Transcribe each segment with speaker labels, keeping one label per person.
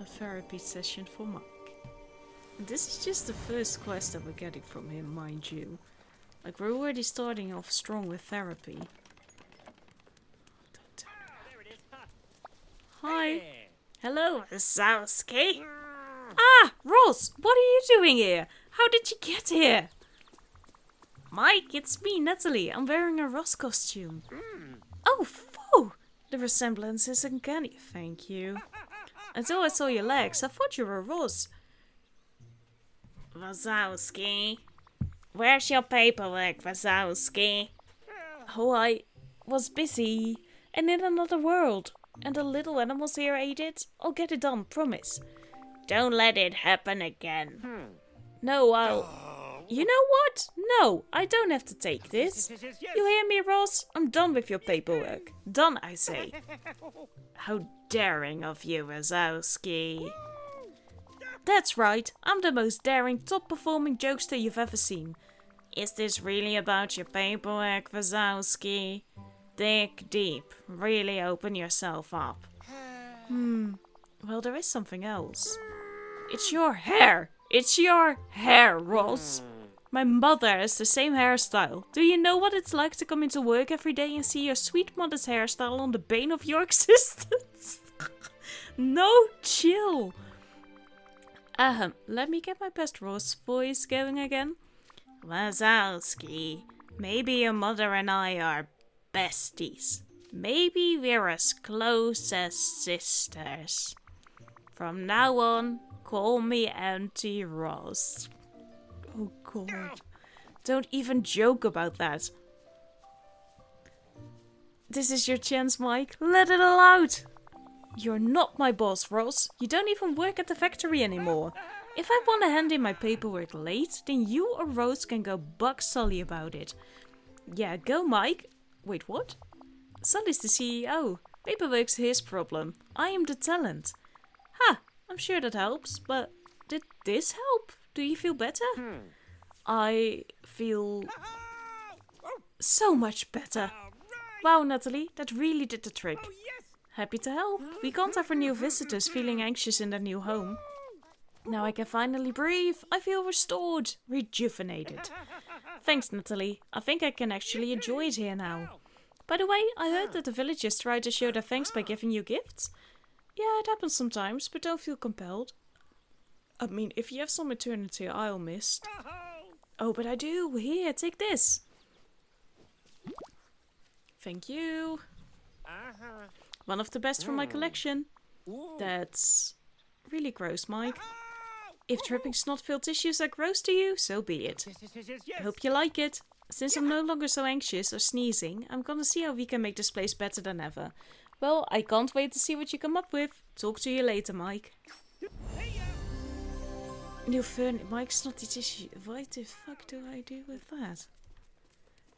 Speaker 1: A therapy session for Mike. This is just the first quest that we're getting from him, mind you. Like, we're already starting off strong with therapy. Don't turn around. Hi. Hello, Wazowski. Ah, Ross, what are you doing here? How did you get here? Mike, it's me, Nathalie. I'm wearing a Ross costume. Oh, phew! The resemblance is uncanny, thank you. Until I saw your legs, I thought you were Ross. Wazowski. Where's your paperwork, Wazowski? Oh, I was busy. And in another world. And the little animals here ate it. I'll get it done, promise. Don't let it happen again. No, I'll... You know what? No, I don't have to take this. You hear me, Ross? I'm done with your paperwork. Done, I say. How daring of you, Wazowski. That's right. I'm the most daring, top-performing jokester you've ever seen. Is this really about your paperwork, Wazowski? Dig deep. Really open yourself up. Well, there is something else. It's your hair. It's your hair, Ross. My mother has the same hairstyle. Do you know what it's like to come into work every day and see your sweet mother's hairstyle on the bane of your existence? No, chill. Let me get my best Ross voice going again. Wazowski, maybe your mother and I are besties. Maybe we're as close as sisters. From now on, call me Auntie Ross. Oh god. Don't even joke about that. This is your chance, Mike. Let it all out. You're not my boss, Ross. You don't even work at the factory anymore. If I want to hand in my paperwork late, then you or Rose can go bug Sully about it. Yeah, go Mike. Wait, what? Sully's the CEO. Paperwork's his problem. I am the talent. Ha! I'm sure that helps, but did this help? Do you feel better? I feel so much better. Wow, Nathalie, that really did the trick. Happy to help. We can't have our new visitors feeling anxious in their new home. Now I can finally breathe. I feel restored, rejuvenated. Thanks, Nathalie. I think I can actually enjoy it here now. By the way, I heard that the villagers try to show their thanks by giving you gifts. Yeah, it happens sometimes, but don't feel compelled. I mean, if you have some eternity I'll miss. Oh, but I do. Here, take this. Thank you. One of the best from my collection. That's really gross, Mike. If dripping snot-filled tissues are gross to you, so be it. I hope you like it. Since I'm no longer so anxious or sneezing, I'm gonna see how we can make this place better than ever. Well, I can't wait to see what you come up with. Talk to you later, Mike. New furniture. Mike's snotty tissue. What the fuck do I do with that?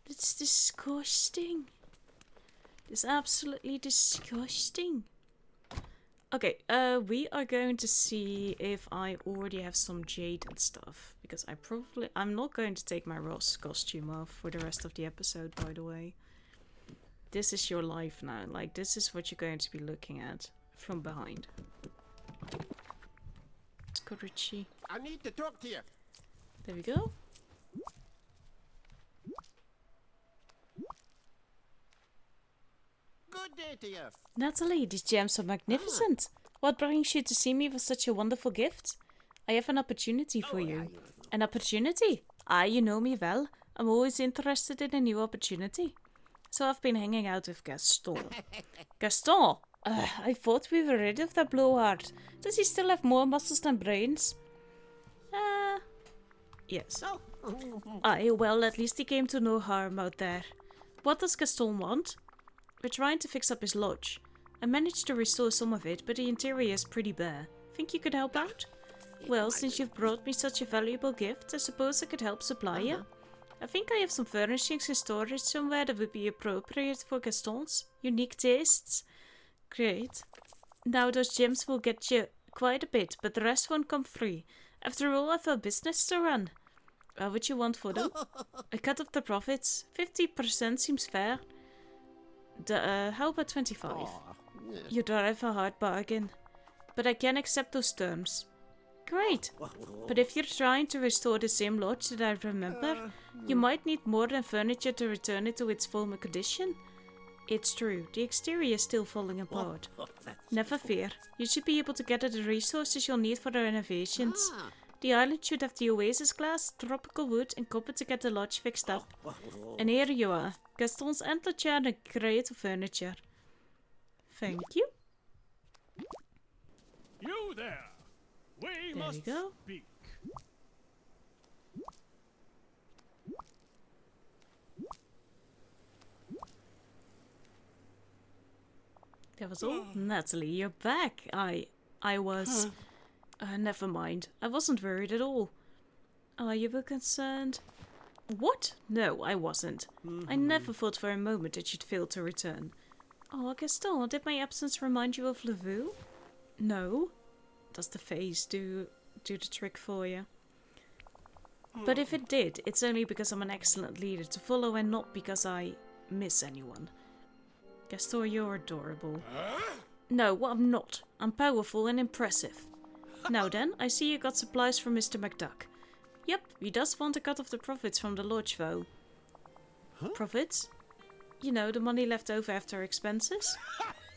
Speaker 1: That's disgusting. It's absolutely disgusting. Okay, we are going to see if I already have some jade and stuff. Because I'm not going to take my Ross costume off for the rest of the episode, by the way. This is your life now. Like, this is what you're going to be looking at from behind. Let's go, Richie.
Speaker 2: I need to talk to you.
Speaker 1: There we go.
Speaker 2: Good day to you.
Speaker 1: Nathalie, these gems are magnificent. What brings you to see me with such a wonderful gift? I have an opportunity for you. An opportunity? Ah, you know me well. I'm always interested in a new opportunity. So I've been hanging out with Gaston. Gaston? I thought we were rid of that blowhard. Does he still have more muscles than brains? Yes. Aye, well, at least he came to no harm out there. What does Gaston want? We're trying to fix up his lodge. I managed to restore some of it, but the interior is pretty bare. Think you could help out? Well, since you've brought me such a valuable gift, I suppose I could help supply you. I think I have some furnishings in storage somewhere that would be appropriate for Gaston's unique tastes. Great. Now those gems will get you quite a bit, but the rest won't come free. After all, I've a business to run. What would you want for them? A cut of the profits. 50% seems fair. How about 25? You drive a hard bargain. but I can accept those terms. Great. But if you're trying to restore the same lodge that I remember, you might need more than furniture to return it to its former condition. It's true, the exterior is still falling apart. Never fear, you should be able to gather the resources you'll need for the renovations. The island should have the oasis glass, tropical wood and copper to get the lodge fixed up. And here you are, Gaston's antler chair and a crate of furniture. Thank you.
Speaker 3: You there! We
Speaker 1: There
Speaker 3: must
Speaker 1: we go.
Speaker 3: speak.
Speaker 1: That was all. Nathalie, you're back. I was... never mind. I wasn't worried at all. Are you were concerned? What? No, I wasn't. I never thought for a moment that you'd fail to return. Oh, Gaston, did my absence remind you of Lavu? No. Does the face do the trick for you? But if it did, it's only because I'm an excellent leader to follow and not because I miss anyone. Gaston, you're adorable. No, well, I'm not. I'm powerful and impressive. Now then, I see you got supplies from Mr. McDuck. Yep, he does want a cut of the profits from the lodge, though. Profits? You know, the money left over after expenses?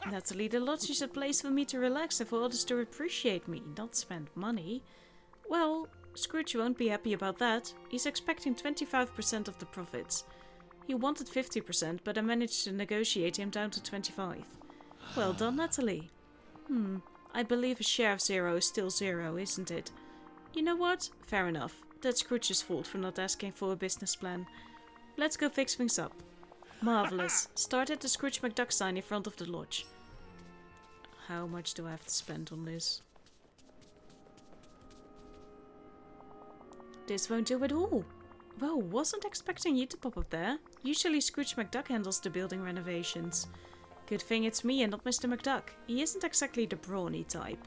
Speaker 1: Nathalie, the lodge is a place for me to relax and for others to appreciate me, not spend money. Well, Scrooge won't be happy about that. He's expecting 25% of the profits. He wanted 50%, but I managed to negotiate him down to 25%. Well done, Nathalie. I believe a share of 0 is still 0, isn't it? You know what? Fair enough. That's Scrooge's fault for not asking for a business plan. Let's go fix things up. Marvellous. Start at the Scrooge McDuck sign in front of the lodge. How much do I have to spend on this? This won't do at all. Well, wasn't expecting you to pop up there. Usually Scrooge McDuck handles the building renovations. Good thing it's me and not Mr. McDuck. He isn't exactly the brawny type.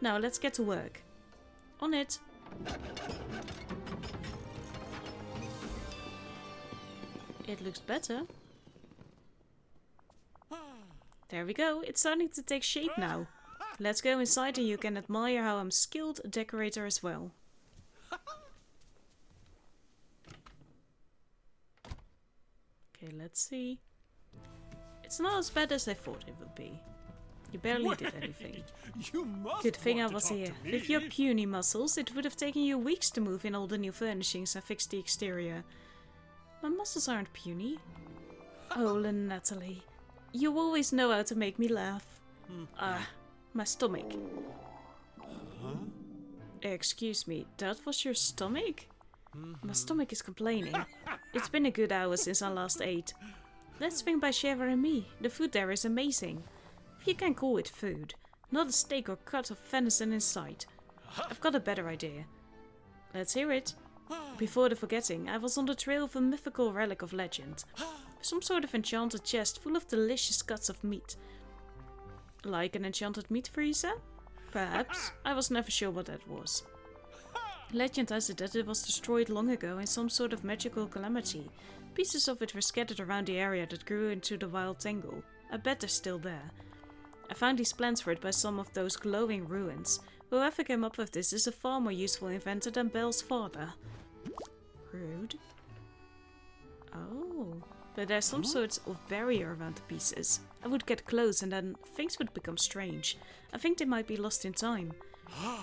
Speaker 1: Now let's get to work. On it. It looks better. There we go, it's starting to take shape now. Let's go inside and you can admire how I'm skilled a decorator as well. Okay, let's see. It's not as bad as I thought it would be. You barely did anything.
Speaker 3: You must
Speaker 1: Good thing I
Speaker 3: want to
Speaker 1: was
Speaker 3: talk
Speaker 1: here.
Speaker 3: to me.
Speaker 1: With your puny muscles, it would have taken you weeks to move in all the new furnishings and fix the exterior. My muscles aren't puny. Oh, Nathalie. You always know how to make me laugh. My stomach. Excuse me, that was your stomach? My stomach is complaining. It's been a good hour since I last ate. Let's swing by Shiver and me. The food there is amazing. If you can call it food. Not a steak or cut of venison in sight. I've got a better idea. Let's hear it. Before the forgetting, I was on the trail of a mythical relic of legend. Some sort of enchanted chest full of delicious cuts of meat. Like an enchanted meat freezer? Perhaps. I was never sure what that was. Legend has it that it was destroyed long ago in some sort of magical calamity. Pieces of it were scattered around the area that grew into the wild tangle. I bet they're still there. I found these plans for it by some of those glowing ruins. Whoever came up with this is a far more useful inventor than Belle's father. Rude. Oh. But there's some sort of barrier around the pieces. I would get close and then things would become strange. I think they might be lost in time.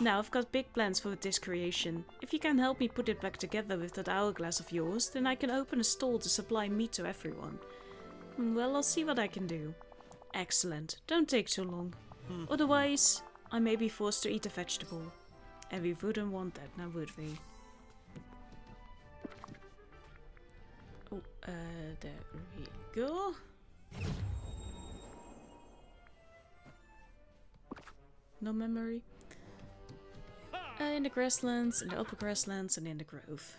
Speaker 1: Now I've got big plans for this creation. If you can help me put it back together with that hourglass of yours, then I can open a stall to supply meat to everyone. Well, I'll see what I can do. Excellent. Don't take too long. Otherwise, I may be forced to eat a vegetable. And we wouldn't want that, now would we? Oh, there we go. No memory. In the grasslands, in the upper grasslands, and in the grove.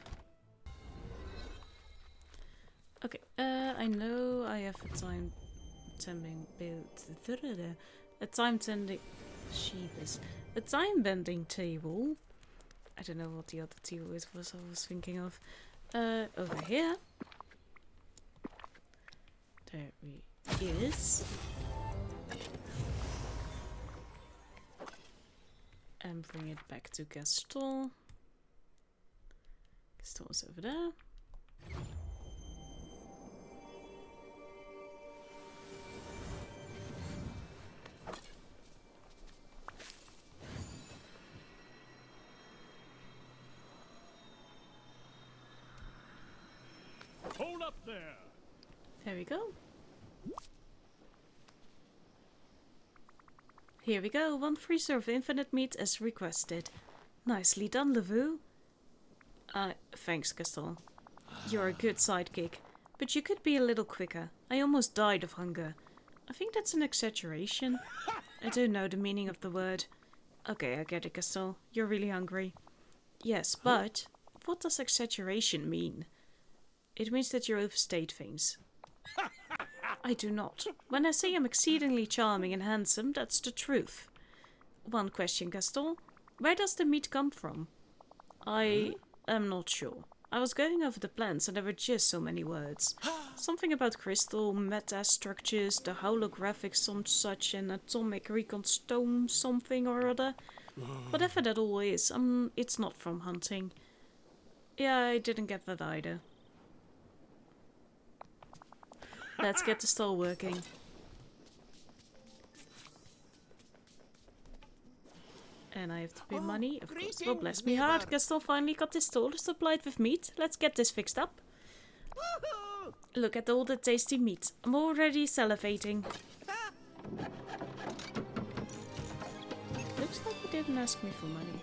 Speaker 1: Okay, I know I have a time tending a time bending table. I don't know what the other table was I was thinking of. Over here. There he is. And bring it back to Gaston. Gaston's over there.
Speaker 3: Hold up there.
Speaker 1: There we go. Here we go, 1 freezer of infinite meat as requested. Nicely done, Lavu. Thanks, Gaston. You're a good sidekick, but you could be a little quicker. I almost died of hunger. I think that's an exaggeration. I don't know the meaning of the word. Okay, I get it, Gaston. You're really hungry. Yes, but what does exaggeration mean? It means that you overstate things. I do not. When I say I'm exceedingly charming and handsome, that's the truth. One question, Gaston. Where does the meat come from? I am not sure. I was going over the plans and there were just so many words. Something about crystal, meta-structures, the holographic some such, and atomic reconstone something or other. Whatever that all is, it's not from hunting. Yeah, I didn't get that either. Let's get the stall working. And I have to pay money, of course. Well, bless me heart, Gaston finally got this stall supplied with meat. Let's get this fixed up. Look at all the tasty meat. I'm already salivating. Looks like he didn't ask me for money.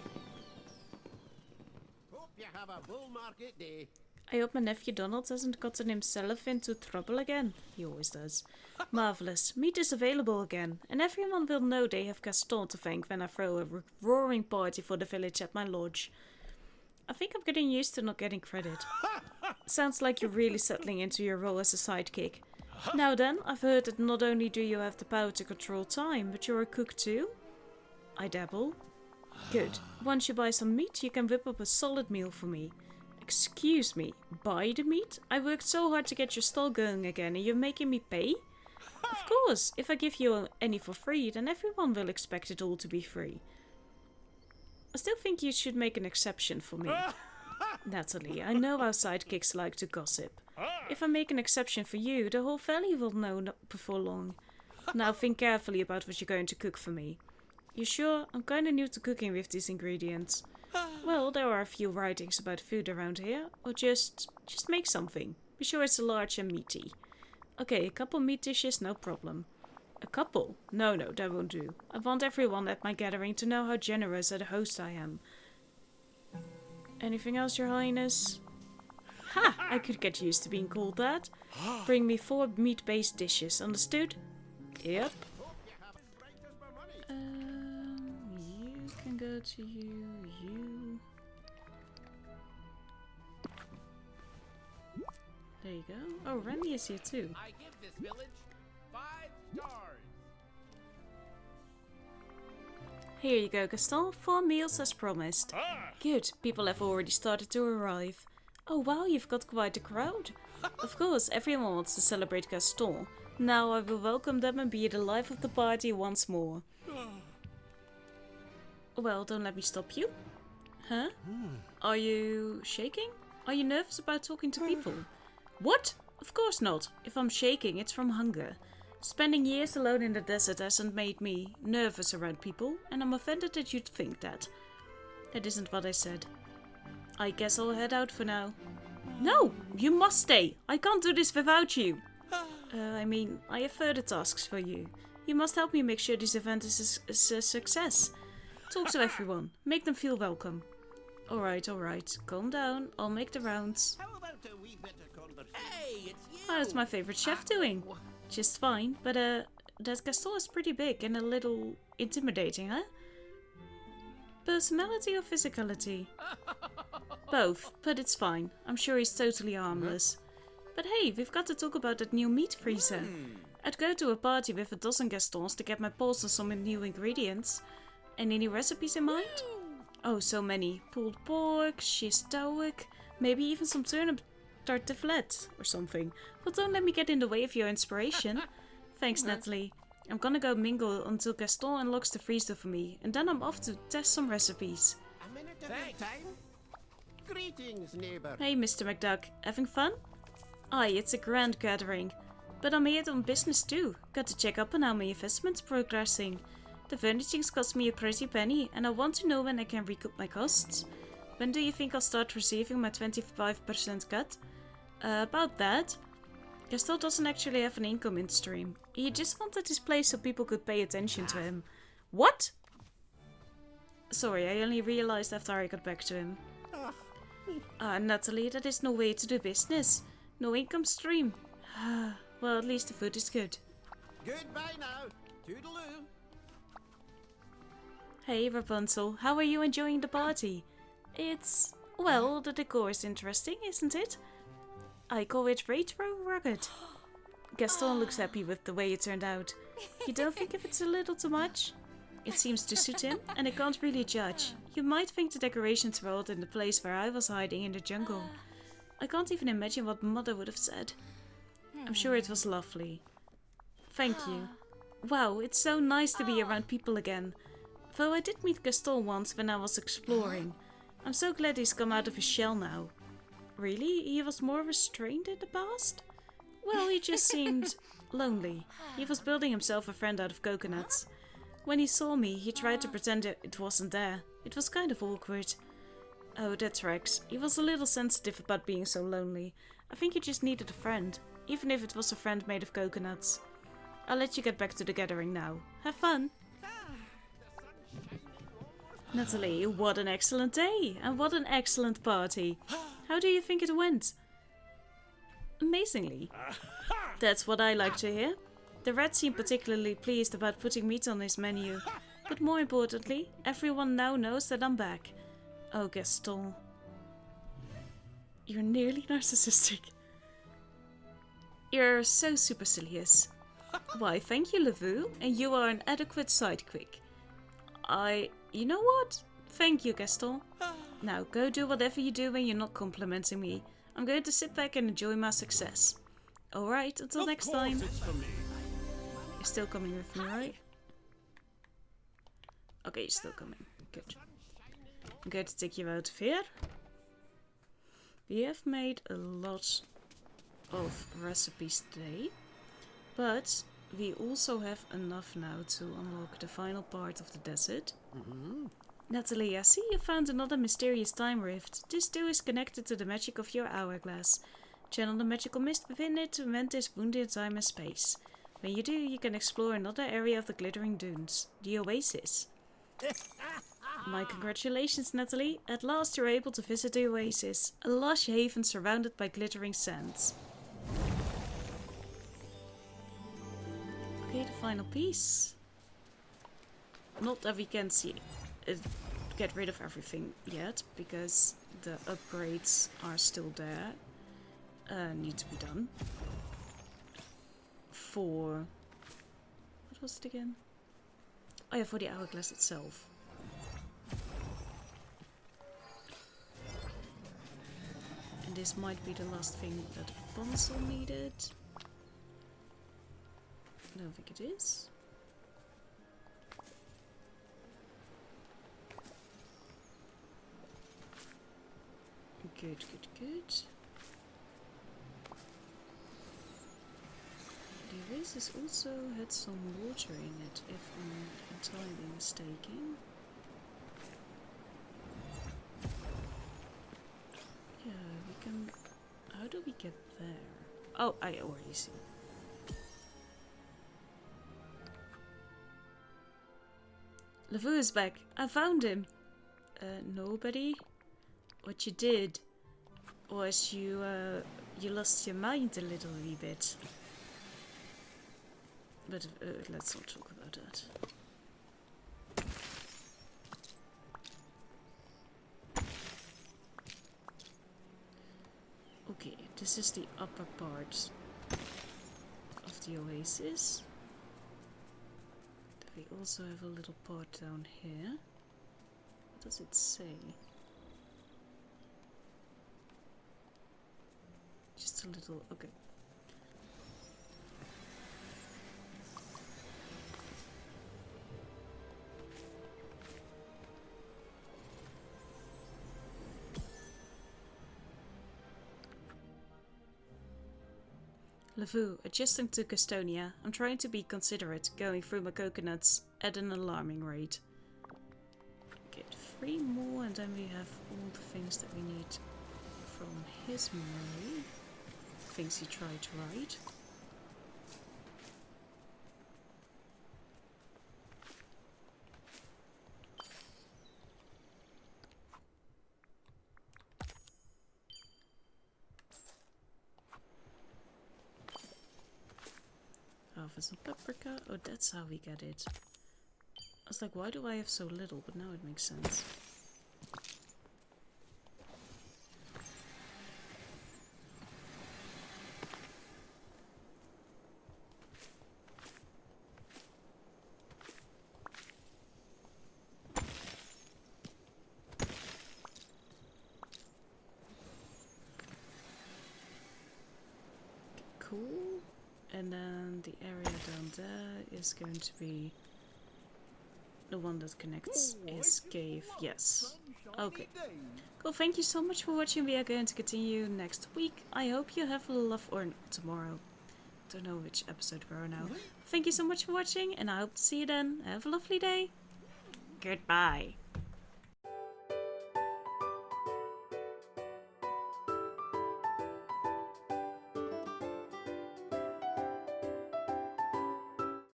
Speaker 2: Hope you have a bull market day.
Speaker 1: I hope my nephew Donald hasn't gotten himself into trouble again. He always does. Marvellous. Meat is available again, and everyone will know they have Gaston to thank when I throw a roaring party for the village at my lodge. I think I'm getting used to not getting credit. Sounds like you're really settling into your role as a sidekick. Now then, I've heard that not only do you have the power to control time, but you're a cook too? I dabble. Good. Once you buy some meat, you can whip up a solid meal for me. Excuse me, buy the meat? I worked so hard to get your stall going again and you're making me pay? Of course, if I give you any for free, then everyone will expect it all to be free. I still think you should make an exception for me. Nathalie, I know how sidekicks like to gossip. If I make an exception for you, the whole valley will know before long. Now think carefully about what you're going to cook for me. You sure? I'm kinda new to cooking with these ingredients. Well, there are a few writings about food around here, or just make something. Be sure it's large and meaty. Okay, a couple meat dishes, no problem. A couple? No, that won't do. I want everyone at my gathering to know how generous a host I am. Anything else, Your Highness? Ha! I could get used to being called that. Bring me 4 meat-based dishes, understood? Yep. You can go to you. There you go. Oh, Randy is here too.
Speaker 4: I give this village 5 stars.
Speaker 1: Here you go, Gaston. 4 meals as promised. Good. People have already started to arrive. Oh wow, you've got quite a crowd. Of course, everyone wants to celebrate Gaston. Now I will welcome them and be the life of the party once more. Well, don't let me stop you. Huh? Are you shaking? Are you nervous about talking to people? What? Of course not. If I'm shaking, it's from hunger. Spending years alone in the desert hasn't made me nervous around people, and I'm offended that you'd think that. That isn't what I said. I guess I'll head out for now. No! You must stay! I can't do this without you! I mean, I have further tasks for you. You must help me make sure this event is a success. Talk to everyone. Make them feel welcome. Alright. Calm down. I'll make the rounds.
Speaker 2: How about a wee bit of conversation?
Speaker 4: Hey, it's you.
Speaker 1: How's my favorite chef doing? Just fine, but that Gaston is pretty big and a little intimidating, huh? Personality or physicality? Both, but it's fine. I'm sure he's totally harmless. But hey, we've got to talk about that new meat freezer. I'd go to a party with a dozen Gastons to get my pulse on some new ingredients. Any new recipes in mind? Oh, so many. Pulled pork, shiitake, maybe even some turnip tartiflette or something. But don't let me get in the way of your inspiration. Thanks, Nathalie. I'm gonna go mingle until Gaston unlocks the freezer for me, and then I'm off to test some recipes.
Speaker 2: A minute at a time. Greetings, neighbor.
Speaker 1: Hey, Mr. McDuck, having fun? Aye, it's a grand gathering. But I'm here on business too. Got to check up on how my investment's progressing. The furnishing's cost me a pretty penny, and I want to know when I can recoup my costs. When do you think I'll start receiving my 25% cut? About that. Gaston doesn't actually have an income stream. He just wanted his place so people could pay attention to him. What? Sorry, I only realized after I got back to him. Nathalie, that is no way to do business. No income stream. Well, at least the food is good.
Speaker 2: Goodbye now. Toodaloo.
Speaker 1: Hey, Rapunzel, how are you enjoying the party? It's... well, the decor is interesting, isn't it? I call it retro rugged. Gaston looks happy with the way it turned out. You don't think if it's a little too much? It seems to suit him, and I can't really judge. You might think the decorations were old in the place where I was hiding in the jungle. I can't even imagine what Mother would have said. I'm sure it was lovely. Thank you. Wow, it's so nice to be around people again. Though I did meet Gaston once when I was exploring. I'm so glad he's come out of his shell now. Really? He was more restrained in the past? Well, he just seemed lonely. He was building himself a friend out of coconuts. When he saw me, he tried to pretend it wasn't there. It was kind of awkward. Oh, that's Rex. He was a little sensitive about being so lonely. I think he just needed a friend, even if it was a friend made of coconuts. I'll let you get back to the gathering now. Have fun! Nathalie, what an excellent day! And what an excellent party! How do you think it went? Amazingly. That's what I like to hear. The rat seemed particularly pleased about putting meat on his menu. But more importantly, everyone now knows that I'm back. Oh, Gaston. You're nearly narcissistic. You're so supercilious. Why, thank you, Lavu, and you are an adequate sidekick. You know what? Thank you, Gaston. Now, go do whatever you do when you're not complimenting me. I'm going to sit back and enjoy my success. Alright, until next time.
Speaker 3: It's for me.
Speaker 1: You're still coming with me, right? Okay, you're still coming. Good. I'm going to take you out of here. We have made a lot of recipes today. But we also have enough now to unlock the final part of the desert. Nathalie, I see you found another mysterious time rift. This too is connected to the magic of your hourglass. Channel the magical mist within it to mend this wound in time and space. When you do, you can explore another area of the glittering dunes, the oasis. My congratulations, Nathalie. At last you're able to visit the oasis, a lush haven surrounded by glittering sands. Okay, the final piece. Not that we can see get rid of everything yet, because the upgrades are still there. Need to be done. For... what was it again? Oh yeah, for the hourglass itself. And this might be the last thing that Rapunzel needed. I don't think it is. Good, good, good. The oasis also had some water in it, if I'm entirely mistaken. Yeah, we can... how do we get there? Oh, I already see. Lavu is back. I found him. Nobody? What you did was you lost your mind a little wee bit. But let's not talk about that. Okay, this is the upper part of the oasis. We also have a little part down here. What does it say? Just a little... okay. Lavu, adjusting to Gastonia. I'm trying to be considerate, going through my coconuts at an alarming rate. Get 3 more and then we have all the things that we need from his memory. Things he tried to write. Harvest and paprika. Oh, that's how we get it. I was like, why do I have so little? But now it makes sense. Cool. And then the area down there is going to be the one that connects his cave. Yes. Okay. Cool, thank you so much for watching. We are going to continue next week. I hope you have a love or tomorrow. Don't know which episode we're on now. Thank you so much for watching and I hope to see you then. Have a lovely day. Goodbye.